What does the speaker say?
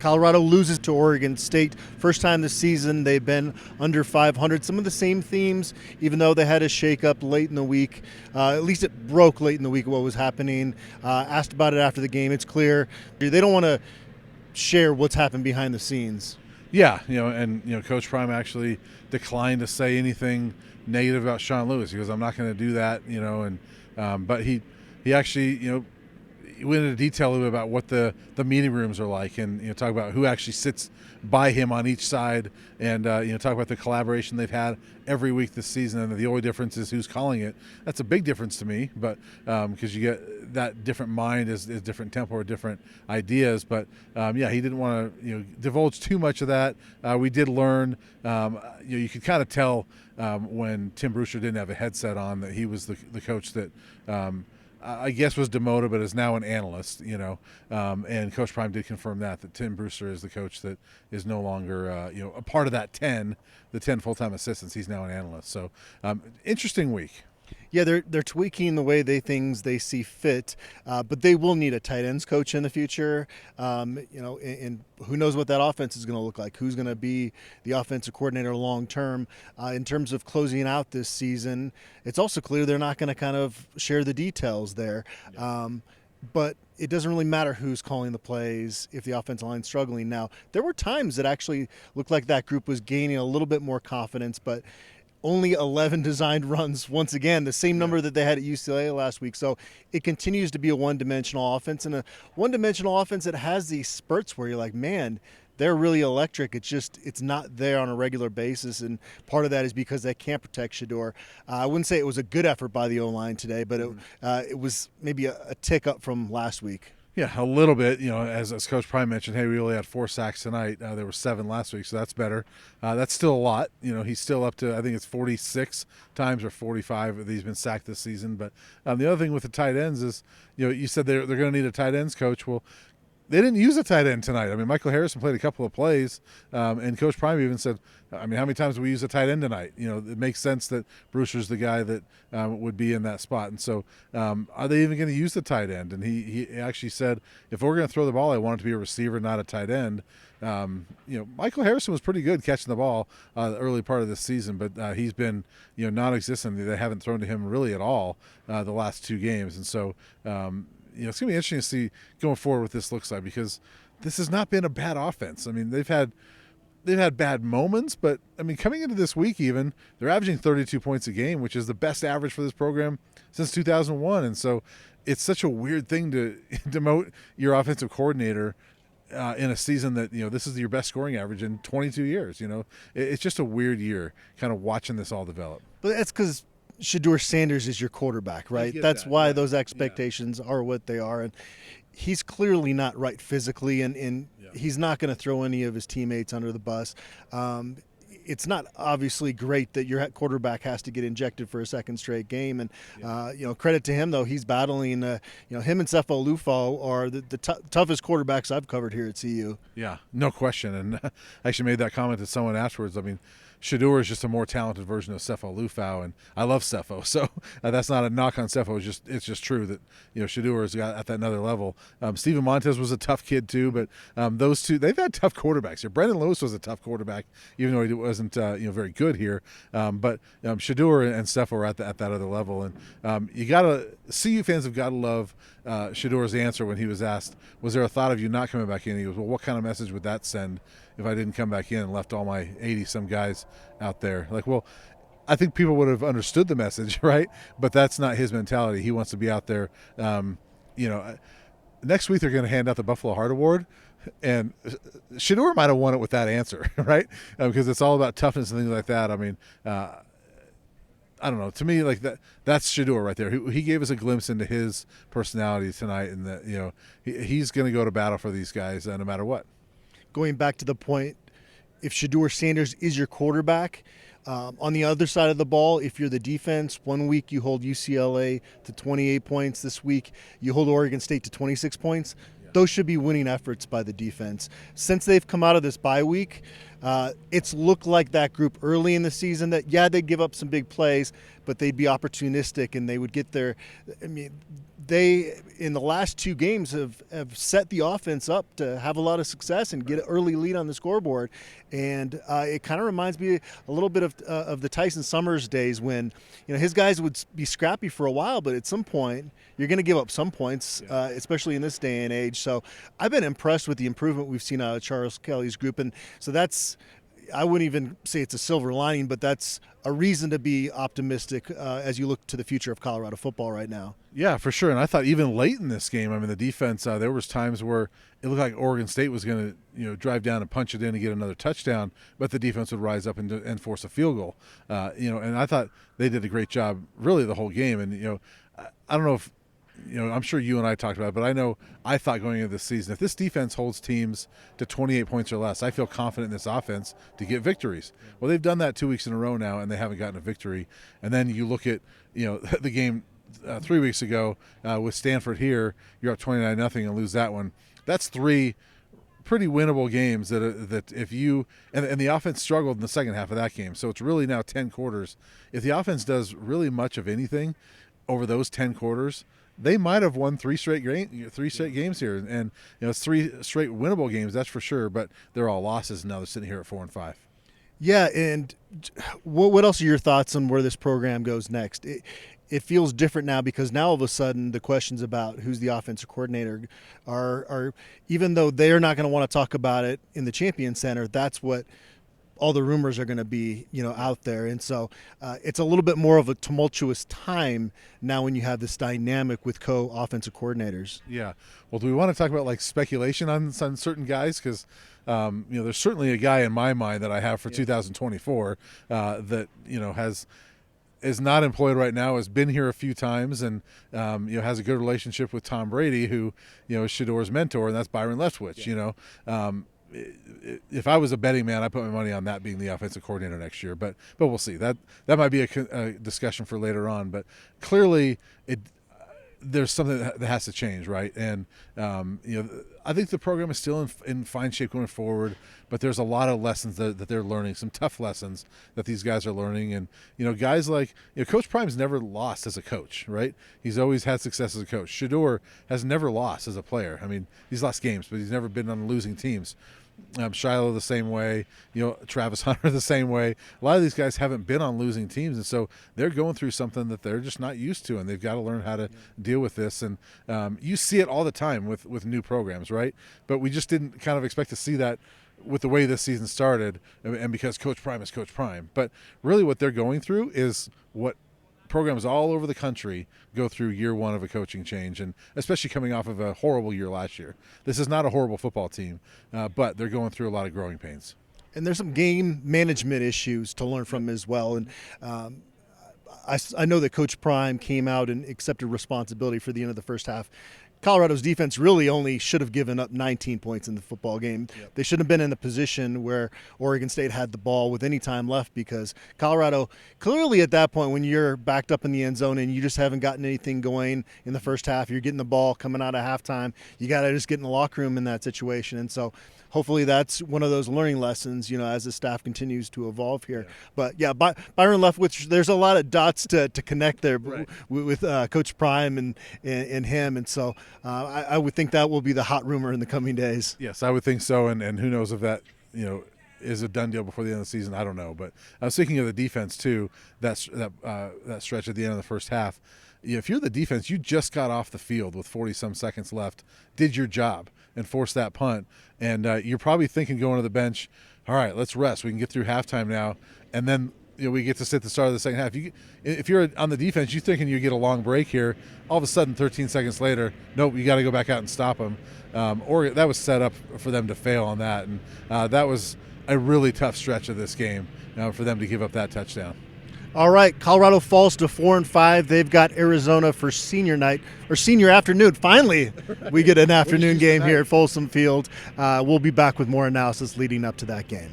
Colorado loses to Oregon State. First time this season they've been under 500. Some of the same themes, even though they had a shakeup late in the week. At least it broke late in the week what was happening. Asked about it after the game. It's clear they don't want to share what's happened behind the scenes. Yeah, and Coach Prime actually declined to say anything negative about Sean Lewis. He goes, "I'm not going to do that," but he actually, he went into detail a little bit about what the meeting rooms are like, and talk about who actually sits by him on each side, and talk about the collaboration they've had every week this season, and the only difference is who's calling it. That's a big difference to me, but because you get that different mind is different tempo or different ideas. But he didn't want to divulge too much of that. We did learn, you could kind of tell when Tim Brewster didn't have a headset on that he was the coach that. I guess was demoted, but is now an analyst, and Coach Prime did confirm that Tim Brewster is the coach that is no longer, a part of that the 10 full-time assistants. He's now an analyst. So interesting week. Yeah, they're tweaking the way they see fit, but they will need a tight ends coach in the future. And who knows what that offense is going to look like? Who's going to be the offensive coordinator long term? In terms of closing out this season, it's also clear they're not going to kind of share the details there. But it doesn't really matter who's calling the plays if the offensive line's struggling. Now, there were times that actually looked like that group was gaining a little bit more confidence, but only 11 designed runs, once again, the same number that they had at UCLA last week. So it continues to be a one-dimensional offense, and a one-dimensional offense that has these spurts where you're like, man, they're really electric. It's not there on a regular basis, and part of that is because they can't protect Shadeur. I wouldn't say it was a good effort by the O-line today, but it was maybe a tick up from last week. Yeah, a little bit. As Coach Prime mentioned, hey, we only had 4 sacks tonight. There were 7 last week, so that's better. That's still a lot. He's still up to, I think it's 46 times or 45 that he's been sacked this season. But the other thing with the tight ends is, you said they're going to need a tight ends coach. Well, they didn't use a tight end tonight. I mean, Michael Harrison played a couple of plays, and Coach Prime even said, how many times did we use a tight end tonight? It makes sense that Brewster's the guy that would be in that spot. And so are they even going to use the tight end? And he actually said, if we're going to throw the ball, I want it to be a receiver, not a tight end. Michael Harrison was pretty good catching the ball the early part of this season, but he's been non-existent. They haven't thrown to him really at all the last 2 games. And so it's going to be interesting to see going forward what this looks like, because this has not been a bad offense. I mean, they've had bad moments, but I mean, coming into this week, even they're averaging 32 points a game, which is the best average for this program since 2001. And so it's such a weird thing to demote your offensive coordinator in a season that this is your best scoring average in 22 years. It's just a weird year kind of watching this all develop. But that's because Shadeur Sanders is your quarterback, right? That's why those expectations are what they are. And he's clearly not right physically, and he's not going to throw any of his teammates under the bus. It's not obviously great that your quarterback has to get injected for a second straight game. And, credit to him, though, he's battling, him and Sefo Lufo are the toughest quarterbacks I've covered here at CU. Yeah, no question. And I actually made that comment to someone afterwards. I mean, Shadeur is just a more talented version of Sefo Lufau, and I love Sefo, so that's not a knock on Sefo. It's just true that Shadeur is at that another level. Steven Montez was a tough kid too, but those two, they've had tough quarterbacks here. Brendan Lewis was a tough quarterback, even though he wasn't very good here. But Shadeur and Sefo are at that other level, and CU fans have got to love Shadeur's answer when he was asked, "Was there a thought of you not coming back in?" He goes, "Well, what kind of message would that send if I didn't come back in and left all my 80-some guys out there?" Like, well, I think people would have understood the message, right? But that's not his mentality. He wants to be out there. Next week they're going to hand out the Buffalo Heart Award, and Shadeur might have won it with that answer, right? Because it's all about toughness and things like that. I mean, I don't know. To me, like that's Shadeur right there. He gave us a glimpse into his personality tonight, and that he's going to go to battle for these guys no matter what. Going back to the point, if Shadeur Sanders is your quarterback, on the other side of the ball, if you're the defense, one week you hold UCLA to 28 points. This week you hold Oregon State to 26 points. Those should be winning efforts by the defense. Since they've come out of this bye week, it's looked like that group early in the season that, they'd give up some big plays, but they'd be opportunistic and they would get their. I mean, they in the last 2 games have set the offense up to have a lot of success and get an early lead on the scoreboard. And it kind of reminds me a little bit of the Tyson Summers days when his guys would be scrappy for a while, but at some point you're going to give up some points, especially in this day and age. So I've been impressed with the improvement we've seen out of Charles Kelly's group, and so that's. I wouldn't even say it's a silver lining, but that's a reason to be optimistic as you look to the future of Colorado football right now. Yeah, for sure. And I thought even late in this game, I mean, the defense, there was times where it looked like Oregon State was going to, drive down and punch it in and get another touchdown, but the defense would rise up and force a field goal. And I thought they did a great job really the whole game. And, I don't know if, I'm sure you and I talked about it, but I thought going into this season, if this defense holds teams to 28 points or less, I feel confident in this offense to get victories. Well, they've done that 2 weeks in a row now, and they haven't gotten a victory. And then you look at, the game 3 weeks ago with Stanford here, you're up 29-0 and lose that one. That's 3 pretty winnable games that if you and the offense struggled in the second half of that game. So it's really now 10 quarters. If the offense does really much of anything over those 10 quarters, they might have won 3 straight games here, and it's 3 straight winnable games, that's for sure. But they're all losses, and now they're sitting here at 4-5. Yeah, and what else are your thoughts on where this program goes next? It feels different now because now all of a sudden the questions about who's the offensive coordinator are even though they're not going to want to talk about it in the Champion Center, that's what all the rumors are going to be, out there. And so it's a little bit more of a tumultuous time now when you have this dynamic with co-offensive coordinators. Yeah. Well, do we want to talk about like speculation on certain guys? Because, there's certainly a guy in my mind that I have for 2024 that, is not employed right now, has been here a few times, and has a good relationship with Tom Brady, who is Shadeur's mentor, and that's Byron Leftwich. If I was a betting man, I'd put my money on that being the offensive coordinator next year. But we'll see. That might be a discussion for later on. But clearly, there's something that has to change, right? And I think the program is still in fine shape going forward. But there's a lot of lessons that they're learning, some tough lessons that these guys are learning. And guys like Coach Prime's never lost as a coach, right? He's always had success as a coach. Shadeur has never lost as a player. I mean, he's lost games, but he's never been on losing teams. Shiloh the same way, Travis Hunter the same way. A lot of these guys haven't been on losing teams, and so they're going through something that they're just not used to, and they've got to learn how to deal with this. And you see it all the time with new programs, right? But we just didn't kind of expect to see that with the way this season started, and because Coach Prime is Coach Prime. But really what they're going through is what programs all over the country go through year one of a coaching change, and especially coming off of a horrible year last year. This is not a horrible football team, but they're going through a lot of growing pains. And there's some game management issues to learn from as well. And I know that Coach Prime came out and accepted responsibility for the end of the first half. Colorado's defense really only should have given up 19 points in the football game. Yep. They shouldn't have been in a position where Oregon State had the ball with any time left, because Colorado clearly at that point, when you're backed up in the end zone and you just haven't gotten anything going in the first half, you're getting the ball coming out of halftime, you got to just get in the locker room in that situation. And so hopefully that's one of those learning lessons, as the staff continues to evolve here. Yeah. But yeah, Byron Leftwich, there's a lot of dots to connect there, right, with Coach Prime and him. And so I would think that will be the hot rumor in the coming days. Yes, I would think so. And who knows if that, is a done deal before the end of the season. I don't know. But I was thinking of the defense too, that stretch at the end of the first half. If you're the defense, you just got off the field with 40-some seconds left, did your job, and forced that punt. And you're probably thinking going to the bench, all right, let's rest. We can get through halftime now. And then we get to sit the start of the second half. If you're on the defense, you're thinking you get a long break here. All of a sudden, 13 seconds later, nope, you got to go back out and stop them. Or that was set up for them to fail on that. And that was a really tough stretch of this game for them to give up that touchdown. All right, Colorado falls to 4-5. They've got Arizona for senior night or senior afternoon. Finally, we get an afternoon game here at Folsom Field. We'll be back with more analysis leading up to that game.